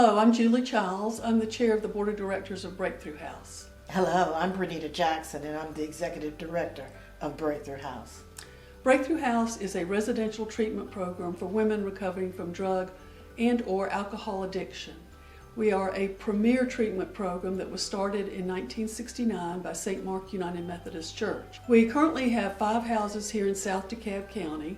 Hello, I'm Julie Childs. I'm the chair of the board of directors of Breakthru House. Hello, I'm Bernita Jackson, and I'm the executive director of Breakthru House. Breakthru House is a residential treatment program for women recovering from drug and or alcohol addiction. We are a premier treatment program that was started in 1969 by St. Mark United Methodist Church. We currently have 5 houses here in South DeKalb County.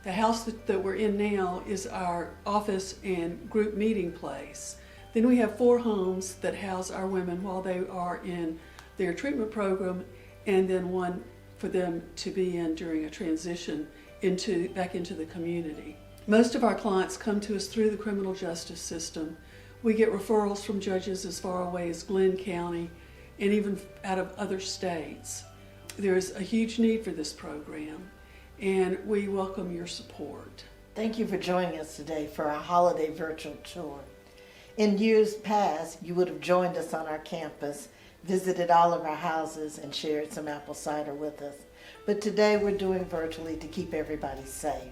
The house that we're in now is our office and group meeting place. Then we have 4 homes that house our women while they are in their treatment program, and then one for them to be in during a transition back into the community. Most of our clients come to us through the criminal justice system. We get referrals from judges as far away as Glenn County and even out of other states. There is a huge need for this program, and we welcome your support. Thank you for joining us today for our holiday virtual tour. In years past, you would have joined us on our campus, visited all of our houses, and shared some apple cider with us. But today we're doing virtually to keep everybody safe.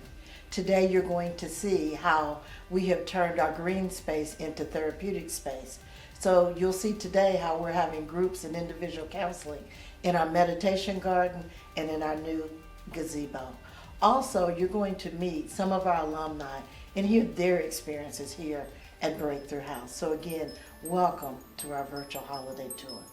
Today you're going to see how we have turned our green space into therapeutic space. So you'll see today how we're having groups and individual counseling in our meditation garden and in our new gazebo. Also, you're going to meet some of our alumni and hear their experiences here at Breakthru House. So again, welcome to our virtual holiday tour.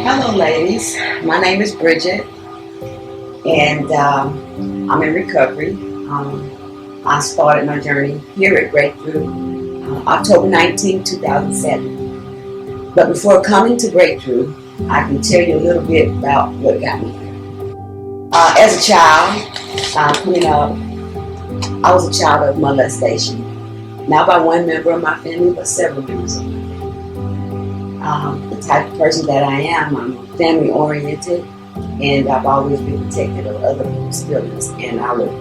Hello ladies, my name is Bridget and I'm in recovery. I started my journey here at Breakthru October 19, 2007. But before coming to Breakthru, I can tell you a little bit about what got me here. As a child, coming up, I was a child of molestation. Not by one member of my family, but several members of my family. The type of person that I am, I'm family oriented, and I've always been protected of other people's feelings, and I would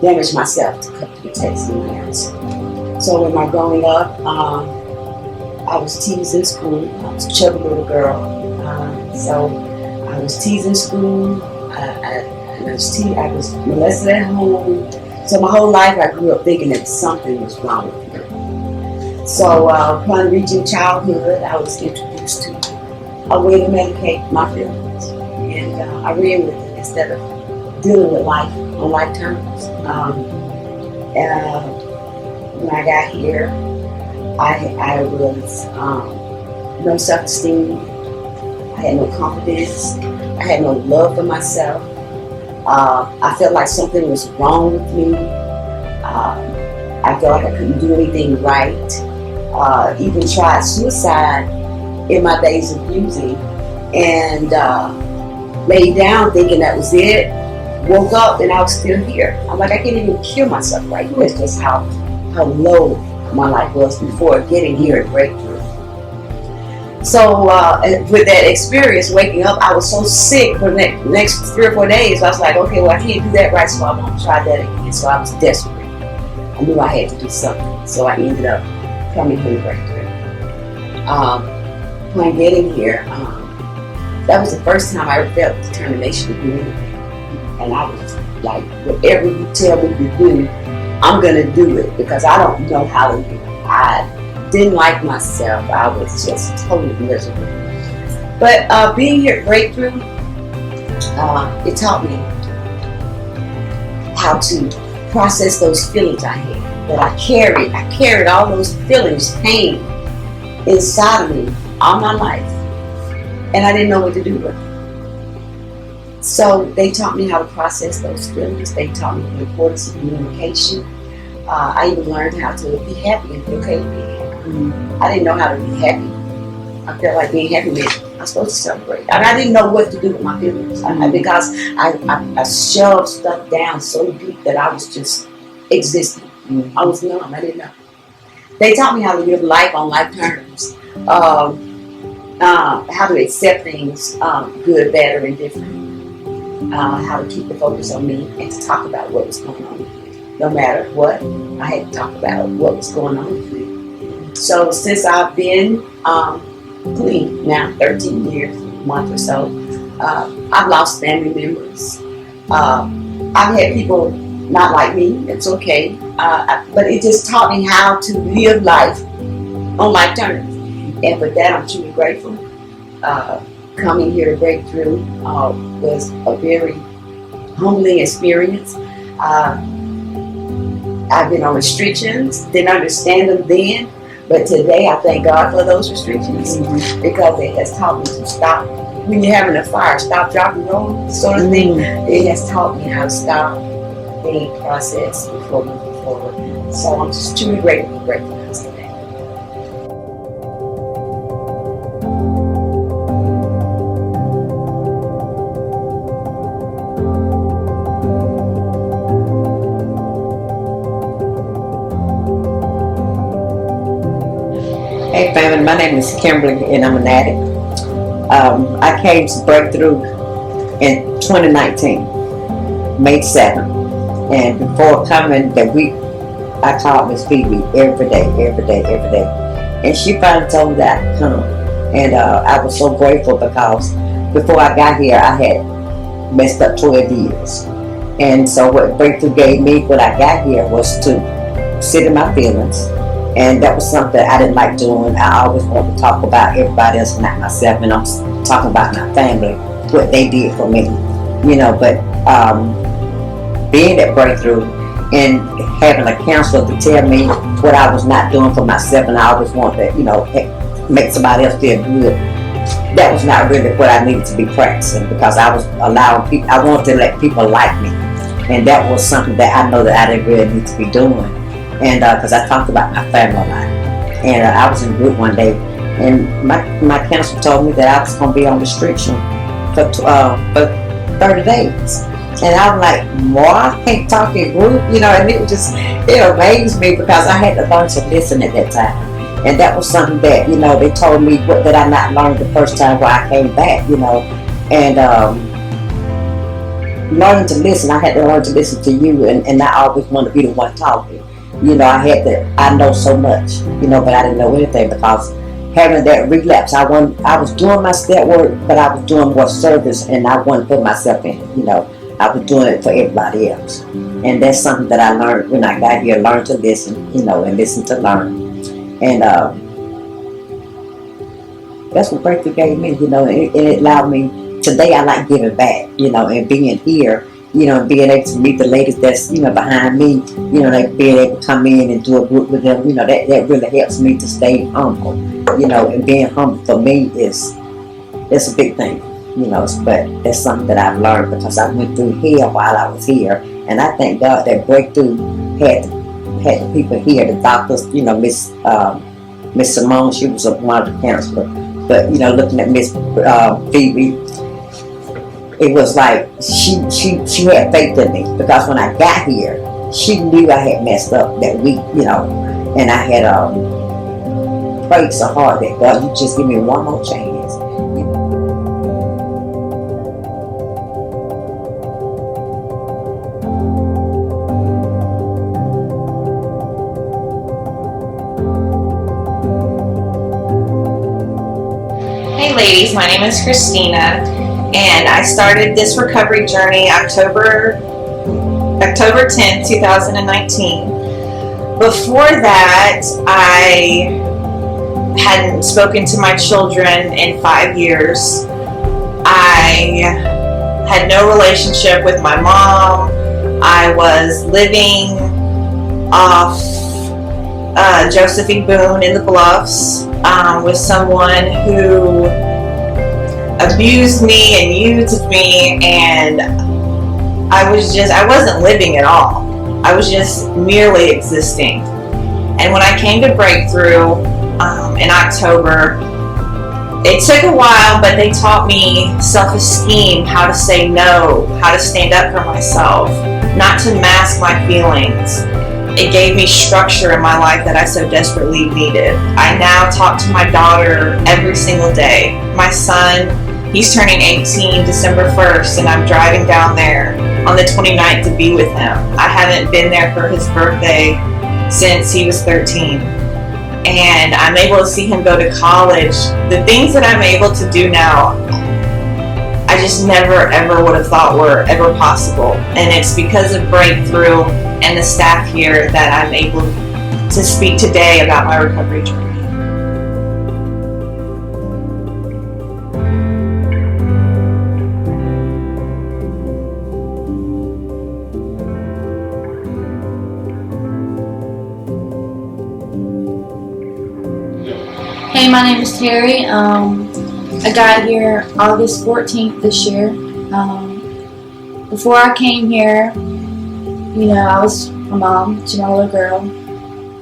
damage myself to protect someone else. So in my growing up, I was teased in school. I was a chubby little girl. So I was teased in school. I was molested at home. So my whole life I grew up thinking that something was wrong with me. So upon reaching childhood, I was introduced to a way to medicate my feelings. And I ran with it instead of dealing with life on life terms. When I got here, I was no self-esteem. I had no confidence. I had no love for myself. I felt like something was wrong with me. I felt like I couldn't do anything right. Even tried suicide in my days of using, and laid down thinking that was it. Woke up and I was still here. I'm like, I can't even kill myself right now. It's just how low my life was before getting here at Breakthru. So with that experience, waking up, I was so sick for the next 3 or 4 days. I was like, okay, well, I can't do that right, so I won't try that again. So I was desperate. I knew I had to do something. So I ended up coming here to Breakthru. When getting here, that was the first time I ever felt determination to do anything. And I was like, whatever you tell me to do, I'm going to do it because I don't know how to do it. I didn't like myself. I was just totally miserable. But being here at Breakthru, it taught me how to process those feelings I had, that I carried all those feelings, pain, inside of me all my life. And I didn't know what to do with it. So they taught me how to process those feelings. They taught me the importance of communication. I even learned how to be happy and be okay with being happy. I didn't know how to be happy. I felt like being happy meant I was supposed to celebrate. I didn't know what to do with my feelings because I shoved stuff down so deep that I was just existing. I was numb. I didn't know. They taught me how to live life on life terms. How to accept things, good, bad, or indifferent. How to keep the focus on me and to talk about what was going on with me. No matter what, I had to talk about what was going on with me. So since I've been clean now, 13 years, a month or so, I've lost family members. I've had people not like me. It's okay. But it just taught me how to live life on life terms. And for that, I'm truly grateful. Coming here to Breakthru was a very humbling experience. I've been on restrictions, didn't understand them then, but today I thank God for those restrictions because it has taught me to stop. When you're having a fire, stop, drop, and roll sort of thing. It has taught me how to stop, think, process before moving forward. So I'm just truly grateful for Breakthru House today. Hey family, my name is Kimberly and I'm an addict. I came to Breakthru in 2019, May 7th. And before coming that week, I called Miss Phoebe every day. And she finally told me that I could come. And I was so grateful because before I got here, I had messed up 12 years. And so what Breakthru gave me when I got here was to sit in my feelings. And that was something I didn't like doing. I always wanted to talk about everybody else, not myself. And I'm talking about my family, what they did for me, But being at Breakthru and having a counselor to tell me what I was not doing for myself, and I always wanted to, make somebody else feel good. That was not really what I needed to be practicing because I was allowing people. I wanted to let people like me, and that was something that I know that I didn't really need to be doing. And because I talked about my family a lot. And I was in a group one day, and my counselor told me that I was going to be on restriction for 30 days. And I was like, well, I can't talk in group, and it amazed me because I had to learn to listen at that time. And that was something that, they told me that I not learned the first time where I came back, And learning to listen, I had to learn to listen to you and not always want to be the one talking. I know so much, but I didn't know anything because having that relapse. I was doing my step work, but I was doing more service, and I wasn't putting myself in. I was doing it for everybody else, and that's something that I learned when I got here. Learn to listen, and listen to learn, and that's what Breakthru gave me. And it allowed me. Today, I like giving back, and being here. Being able to meet the ladies that's, behind me, like being able to come in and do a group with them, that really helps me to stay humble, and being humble for me it's a big thing, but that's something that I've learned because I went through hell while I was here, and I thank God that Breakthru had the people here, the doctors, Miss Simone, she was one of the counselors, but, looking at Miss Phoebe, it was like she had faith in me because when I got here, she knew I had messed up that week, and I had prayed so hard that God, you just give me one more chance. Hey ladies, my name is Christina, and I started this recovery journey October 10th, 2019. Before that, I hadn't spoken to my children in 5 years. I had no relationship with my mom. I was living off Joseph E. Boone in the Bluffs with someone who abused me and used me, and I wasn't living at all. I was just merely existing. And when I came to Breakthru in October, it took a while, but they taught me self-esteem, how to say no, how to stand up for myself, not to mask my feelings. It gave me structure in my life that I so desperately needed. I now talk to my daughter every single day. My son, he's turning 18 December 1st, and I'm driving down there on the 29th to be with him. I haven't been there for his birthday since he was 13. And I'm able to see him go to college. The things that I'm able to do now, I just never ever would have thought were ever possible. And it's because of Breakthru and the staff here that I'm able to speak today about my recovery journey. Hey, my name is Terry. I got here August 14th this year. Before I came here, I was a mom to my little girl,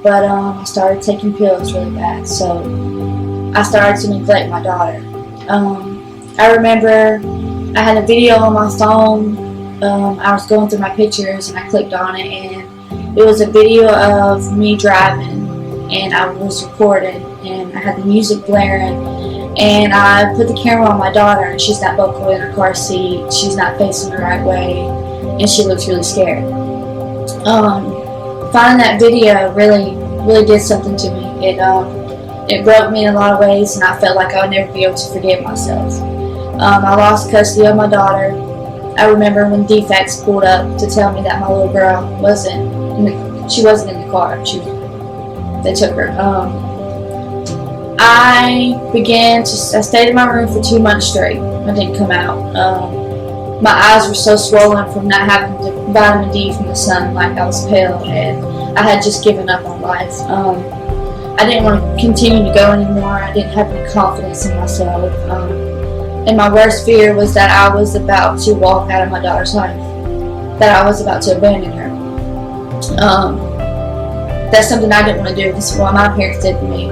but I started taking pills really bad, so I started to neglect my daughter. I remember I had a video on my phone. I was going through my pictures and I clicked on it, and it was a video of me driving, and I was recording, and I had the music blaring, and I put the camera on my daughter, and she's not buckled in her car seat, she's not facing the right way, and she looks really scared. Finding that video really did something to me. It broke me in a lot of ways, and I felt like I would never be able to forgive myself. I lost custody of my daughter. I remember when DFACS pulled up to tell me that my little girl wasn't in the car. They took her. I stayed in my room for 2 months straight. I didn't come out. My eyes were so swollen from not having the vitamin D from the sun, like I was pale, and I had just given up on life. I didn't want to continue to go anymore. I didn't have any confidence in myself. And my worst fear was that I was about to walk out of my daughter's life, that I was about to abandon her. That's something I didn't want to do. This is what my parents did to me.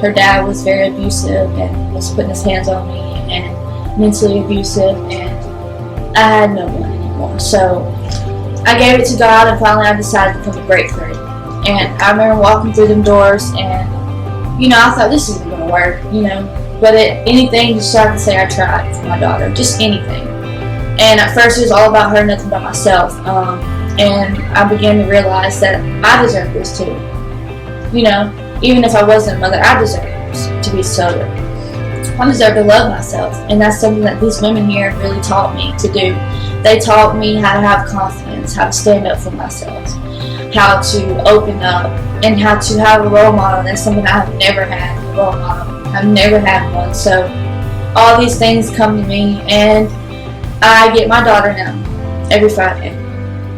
Her dad was very abusive and was putting his hands on me and mentally abusive, and I had no one anymore. So I gave it to God, and finally I decided to come to Breakthru. And I remember walking through them doors, and I thought this isn't going to work, but anything just so I can say I tried for my daughter, just anything. And at first it was all about her, nothing about myself. And I began to realize that I deserve this too. Even if I wasn't a mother, I deserve it. deserves to be sober. I deserve to love myself, and that's something that these women here really taught me to do. They taught me how to have confidence, how to stand up for myself, how to open up, and how to have a role model. And that's something I have never had, a role model. I've never had one. So all these things come to me, and I get my daughter now every Friday.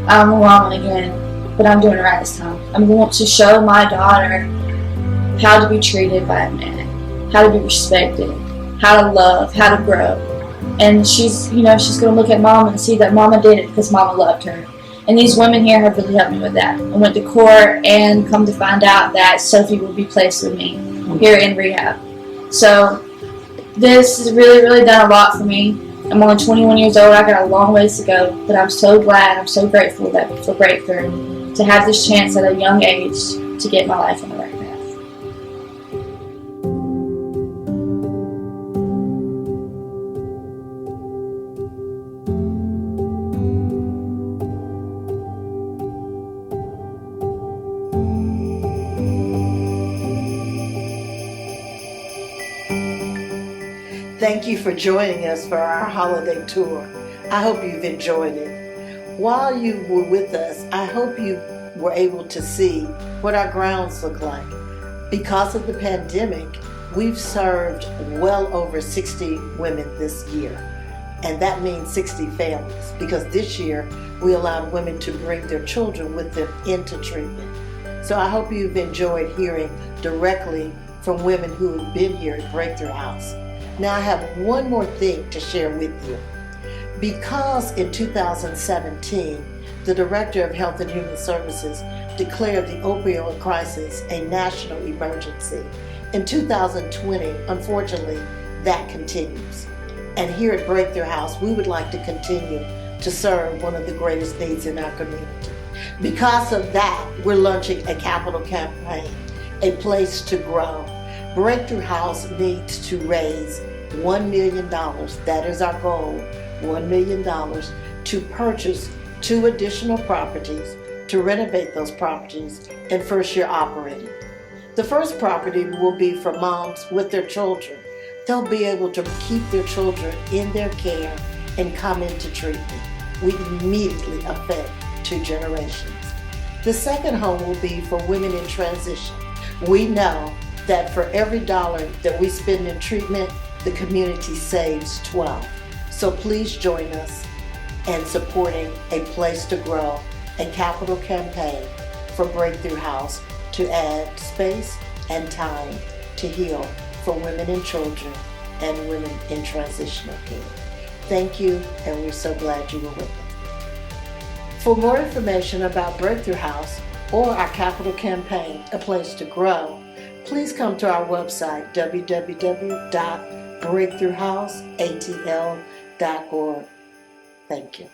I'm a mom again, but I'm doing it right this time. I'm going to show my daughter how to be treated by a man, how to be respected, how to love, how to grow. And she's going to look at Mama and see that Mama did it because Mama loved her. And these women here have really helped me with that. I went to court and come to find out that Sophie will be placed with me here in rehab. So this has really, really done a lot for me. I'm only 21 years old. I got a long ways to go, but I'm so glad, I'm so grateful for Breakthru to have this chance at a young age to get my life on the right path. Thank you for joining us for our holiday tour. I hope you've enjoyed it. While you were with us, I hope you were able to see what our grounds look like. Because of the pandemic, we've served well over 60 women this year. And that means 60 families, because this year we allowed women to bring their children with them into treatment. So I hope you've enjoyed hearing directly from women who have been here at Breakthru House. Now I have one more thing to share with you. Because in 2017, the Director of Health and Human Services declared the opioid crisis a national emergency. In 2020, unfortunately, that continues. And here at Breakthru House, we would like to continue to serve one of the greatest needs in our community. Because of that, we're launching a capital campaign, A Place to Grow. Breakthru House needs to raise $1 million. That is our goal, $1 million, to purchase 2 additional properties, to renovate those properties, and first year operating. The first property will be for moms with their children. They'll be able to keep their children in their care and come into treatment. We immediately affect 2 generations. The second home will be for women in transition. We know that for every dollar that we spend in treatment, the community saves 12. So please join us in supporting A Place to Grow, a capital campaign for Breakthru House to add space and time to heal for women and children and women in transitional care. Thank you, and we're so glad you were with us. For more information about Breakthru House or our capital campaign, A Place to Grow, please come to our website, www.breakthruhouseatl.org. Thank you.